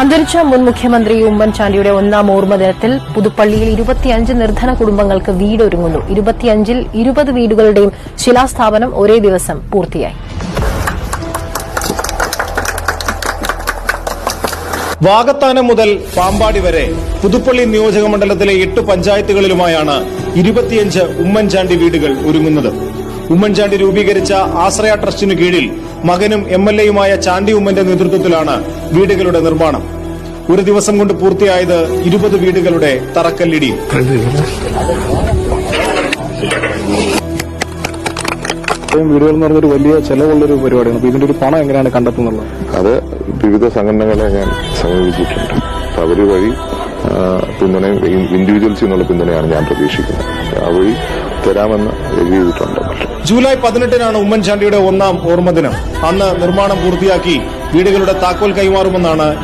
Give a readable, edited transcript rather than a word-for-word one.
അന്തരിച്ച മുൻ മുഖ്യമന്ത്രി ഉമ്മൻചാണ്ടിയുടെ ഒന്നാം ഓർമ്മദിനത്തിൽ പുതുപ്പള്ളിയിൽ 25 നിർധന കുടുംബങ്ങൾക്ക് വീടൊരുങ്ങുന്നു. 25-ൽ 20 വീടുകളുടെയും ശിലാസ്ഥാപനം ഒരേ ദിവസം പൂർത്തിയായി. വാകത്താനം മുതൽ പാമ്പാടി വരെ പുതുപ്പള്ളി നിയോജകമണ്ഡലത്തിലെ 8 പഞ്ചായത്തുകളിലുമായാണ് 25 ഉമ്മൻചാണ്ടി വീടുകൾ ഒരുങ്ങുന്നത്. ഉമ്മൻചാണ്ടി രൂപീകരിച്ച ആശ്രയ ട്രസ്റ്റിനു കീഴിൽ മകനും MLAയുമായ ചാണ്ടി ഉമ്മന്റെ നേതൃത്വത്തിലാണ് വീടുകളുടെ നിർമ്മാണം. ഒരു ദിവസം കൊണ്ട് പൂർത്തിയായത് 20 വീടുകളുടെ തറക്കല്ലിടിയും. വീടുകൾ എന്ന് പറഞ്ഞൊരു വലിയ ചെലവുള്ളൊരു പരിപാടിയാണ്. അപ്പൊ ഇതിന്റെ ഒരു പണം എങ്ങനെയാണ് കണ്ടെത്തുന്നത്? അത് വിവിധ സംഘടനകളെ ഞാൻ സമീപിച്ചിട്ടുണ്ട്. അപ്പൊ അവര് വഴി പിന്തുണയും ഇൻഡിവിജ്വൽസിൽ നിന്നുള്ള പിന്തുണയാണ് ഞാൻ പ്രതീക്ഷിക്കുന്നത്. ആ വഴി തരാമെന്ന് എഴുതിയിട്ടുണ്ട്. ജൂലൈ 18-നാണ് ഉമ്മൻചാണ്ടിയുടെ ഒന്നാം ഓർമ്മദിനം. അന്ന് നിർമ്മാണം പൂർത്തിയാക്കി വീടുകളുടെ താക്കോൽ കൈമാറുമെന്നാണ്